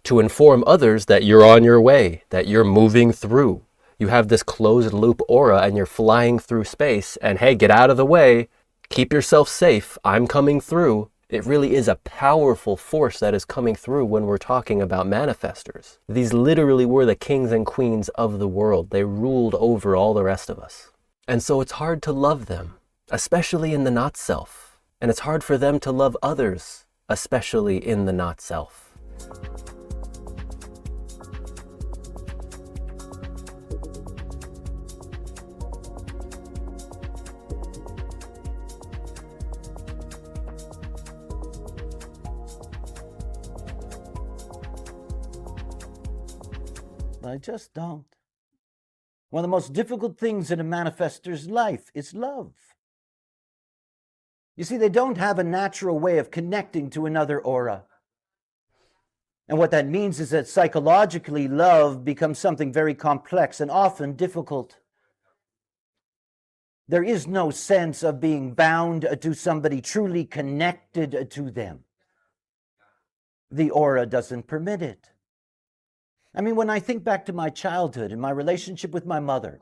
to inform others that you're on your way, that you're moving through. You have this closed loop aura and you're flying through space, and hey, get out of the way, keep yourself safe, I'm coming through. It really is a powerful force that is coming through when we're talking about manifestors. These literally were the kings and queens of the world. They ruled over all the rest of us. And so it's hard to love them, especially in the not self. And it's hard for them to love others, especially in the not self. I just don't. One of the most difficult things in a manifestor's life is love. You see, they don't have a natural way of connecting to another aura. And what that means is that psychologically, love becomes something very complex and often difficult. There is no sense of being bound to somebody, truly connected to them. The aura doesn't permit it. I mean, when I think back to my childhood and my relationship with my mother,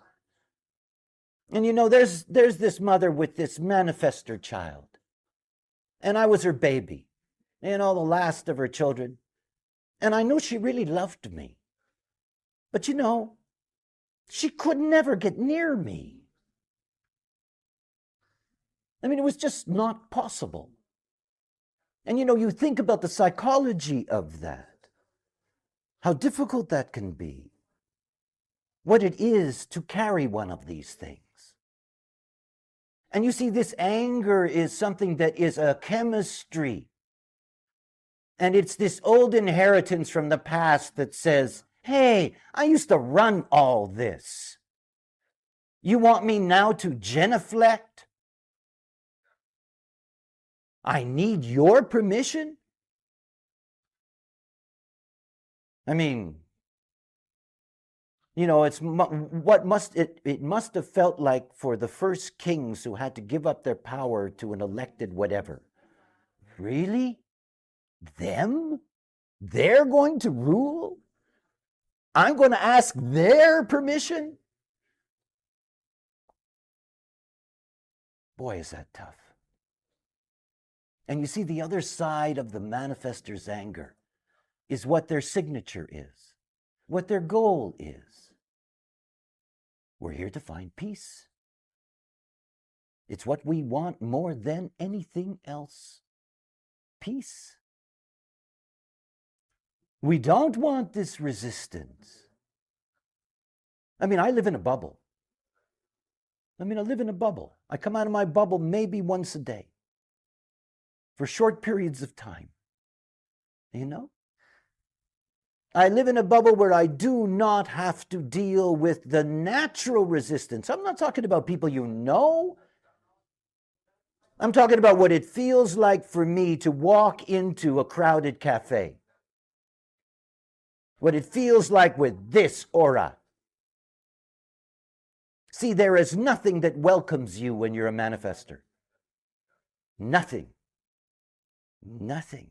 and you know, there's this mother with this manifestor child, and I was her baby, you know, the last of her children, and I knew she really loved me. But you know, she could never get near me. I mean, it was just not possible. And you know, you think about the psychology of that. How difficult that can be. What it is to carry one of these things. And you see, this anger is something that is a chemistry. And it's this old inheritance from the past that says, hey, I used to run all this. You want me now to genuflect? I need your permission? I mean, you know, it must have felt like for the first kings who had to give up their power to an elected whatever. Really? Them? They're going to rule? I'm going to ask their permission? Boy, is that tough. And you see, the other side of the manifestor's anger is what their signature is, what their goal is. We're here to find peace. It's what we want more than anything else. Peace. We don't want this resistance. I mean, I live in a bubble. I come out of my bubble maybe once a day for short periods of time. You know? I live in a bubble where I do not have to deal with the natural resistance. I'm not talking about people you know. I'm talking about what it feels like for me to walk into a crowded cafe. What it feels like with this aura. See, there is nothing that welcomes you when you're a manifestor. Nothing. Nothing.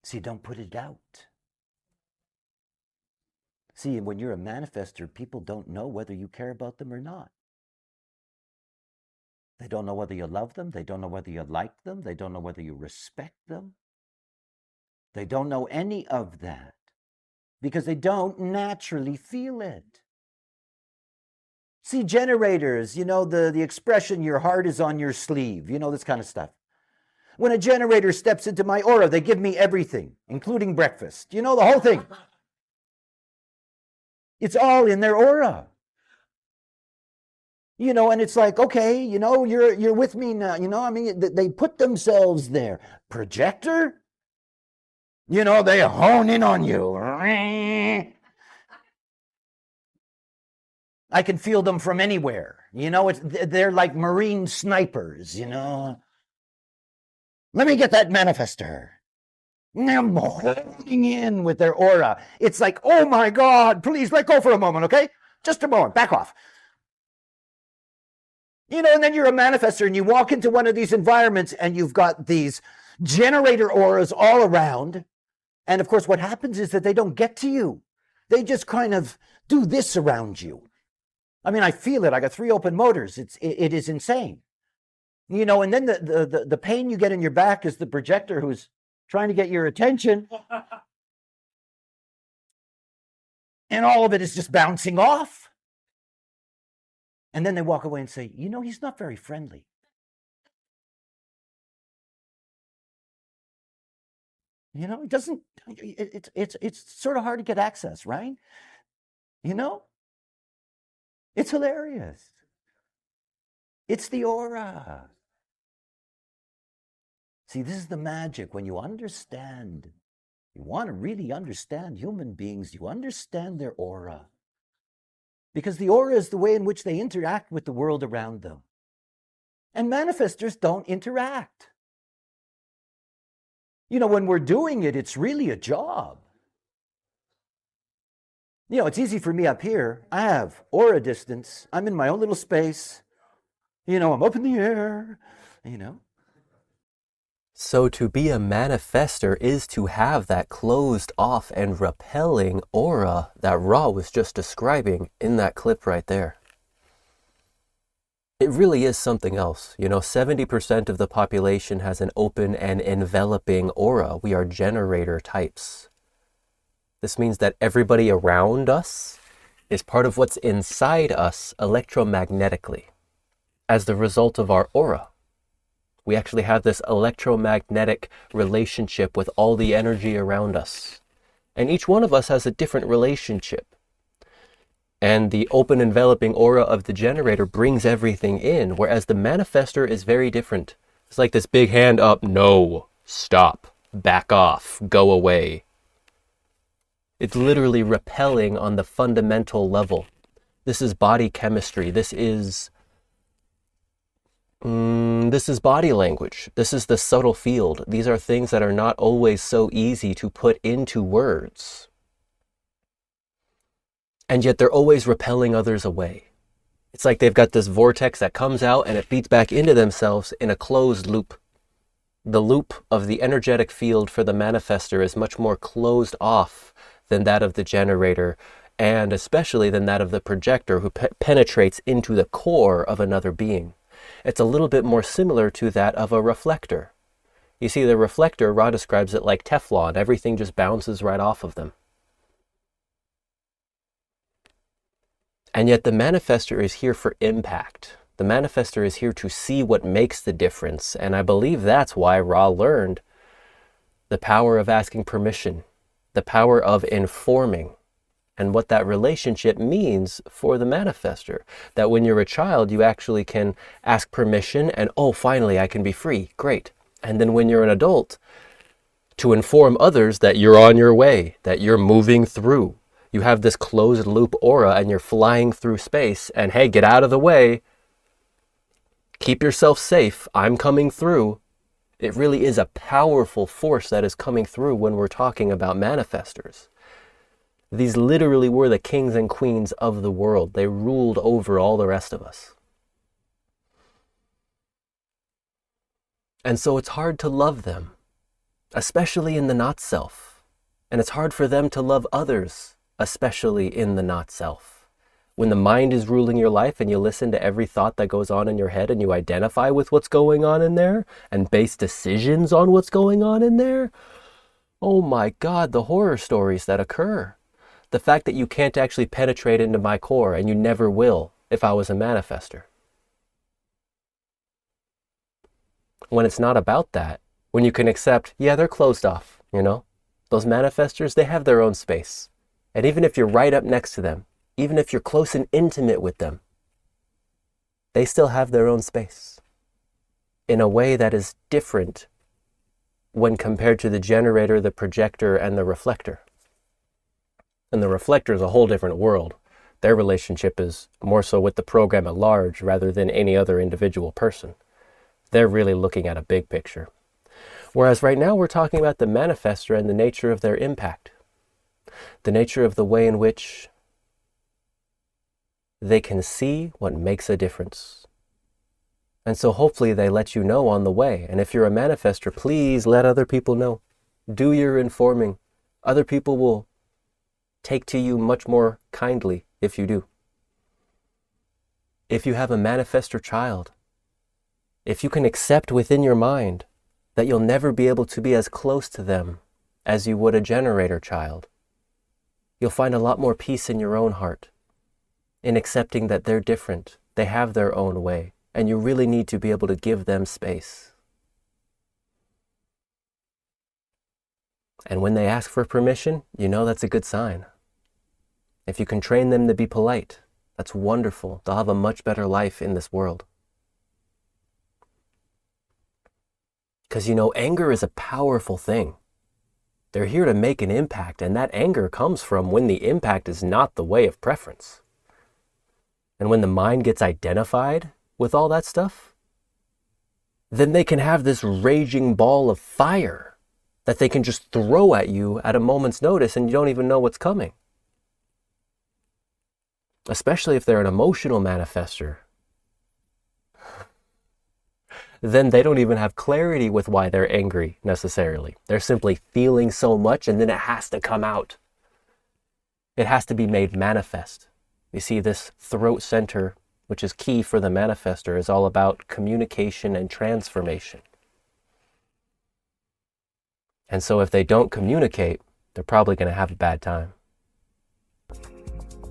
See, don't put it out. See, when you're a manifestor, people don't know whether you care about them or not. They don't know whether you love them. They don't know whether you like them. They don't know whether you respect them. They don't know any of that because they don't naturally feel it. See, generators, you know, the expression, your heart is on your sleeve, you know, this kind of stuff. When a generator steps into my aura, they give me everything, including breakfast. You know, the whole thing. It's all in their aura. You know, and it's like, okay, you know, you're with me now. You know, I mean, they put themselves there. Projector? You know, they hone in on you. I can feel them from anywhere. You know, they're like Marine snipers, you know. Let me get that manifestor. I'm holding in with their aura. It's like, oh my God, please let go for a moment, okay? Just a moment, back off. You know, and then you're a manifestor and you walk into one of these environments and you've got these generator auras all around. And of course, what happens is that they don't get to you. They just kind of do this around you. I mean, I feel it. I got 3 open motors. It is insane. You know, and then the pain you get in your back is the projector who's trying to get your attention. And all of it is just bouncing off. And then they walk away and say, you know, he's not very friendly. You know, it doesn't, it's sort of hard to get access, right? You know, it's hilarious. It's the aura. See, this is the magic. When you understand, you want to really understand human beings, you understand their aura. Because the aura is the way in which they interact with the world around them. And manifestors don't interact. You know, when we're doing it, it's really a job. You know, it's easy for me up here. I have aura distance. I'm in my own little space. You know, I'm up in the air, you know. So to be a manifestor is to have that closed off and repelling aura that Ra was just describing in that clip right there. It really is something else. You know, 70% of the population has an open and enveloping aura. We are generator types. This means that everybody around us is part of what's inside us electromagnetically as the result of our aura. We actually have this electromagnetic relationship with all the energy around us. And each one of us has a different relationship. And the open enveloping aura of the generator brings everything in, whereas the manifestor is very different. It's like this big hand up, no, stop, back off, go away. It's literally repelling on the fundamental level. This is body chemistry. This is body language. This is the subtle field. These are things that are not always so easy to put into words. And yet they're always repelling others away. It's like they've got this vortex that comes out and it feeds back into themselves in a closed loop. The loop of the energetic field for the manifestor is much more closed off than that of the generator, and especially than that of the projector, who penetrates into the core of another being. It's a little bit more similar to that of a reflector. You see, the reflector, Ra describes it like Teflon. Everything just bounces right off of them. And yet the manifestor is here for impact. The manifestor is here to see what makes the difference. And I believe that's why Ra learned the power of asking permission, the power of informing, and what that relationship means for the manifestor. That when you're a child, you actually can ask permission and, oh, finally, I can be free. Great. And then when you're an adult, to inform others that you're on your way, that you're moving through. You have this closed loop aura and you're flying through space, and hey, get out of the way. Keep yourself safe. I'm coming through. It really is a powerful force that is coming through when we're talking about manifestors. These literally were the kings and queens of the world. They ruled over all the rest of us. And so it's hard to love them, especially in the not-self. And it's hard for them to love others, especially in the not-self. When the mind is ruling your life and you listen to every thought that goes on in your head and you identify with what's going on in there and base decisions on what's going on in there, oh my God, the horror stories that occur. The fact that you can't actually penetrate into my core, and you never will if I was a manifestor. When it's not about that, when you can accept, yeah, they're closed off, you know? Those manifestors, they have their own space. And even if you're right up next to them, even if you're close and intimate with them, they still have their own space in a way that is different when compared to the generator, the projector, and the reflector. And the reflector is a whole different world. Their relationship is more so with the program at large rather than any other individual person. They're really looking at a big picture. Whereas right now we're talking about the manifestor and the nature of their impact. The nature of the way in which they can see what makes a difference. And so hopefully they let you know on the way. And if you're a manifestor, please let other people know. Do your informing. Other people will take to you much more kindly if you do. If you have a manifestor child, if you can accept within your mind that you'll never be able to be as close to them as you would a generator child, you'll find a lot more peace in your own heart in accepting that they're different, they have their own way, and you really need to be able to give them space. And when they ask for permission, you know that's a good sign. If you can train them to be polite, that's wonderful. They'll have a much better life in this world. Because anger is a powerful thing. They're here to make an impact, and that anger comes from when the impact is not the way of preference. And when the mind gets identified with all that stuff, then they can have this raging ball of fire that they can just throw at you at a moment's notice, and you don't even know what's coming. Especially if they're an emotional manifestor. Then they don't even have clarity with why they're angry necessarily. They're simply feeling so much, and then it has to come out. It has to be made manifest. You see, this throat center, which is key for the manifestor, is all about communication and transformation. And so if they don't communicate, they're probably going to have a bad time.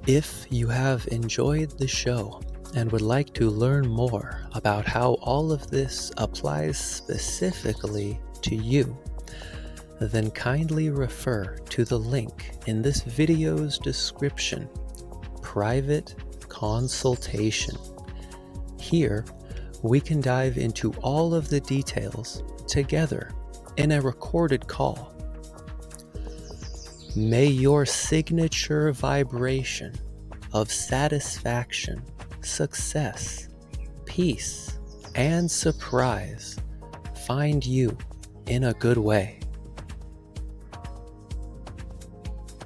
If you have enjoyed the show and would like to learn more about how all of this applies specifically to you, then kindly refer to the link in this video's description, Private Consultation. Here, we can dive into all of the details together in a recorded call. May your signature vibration of satisfaction, success, peace, and surprise find you in a good way.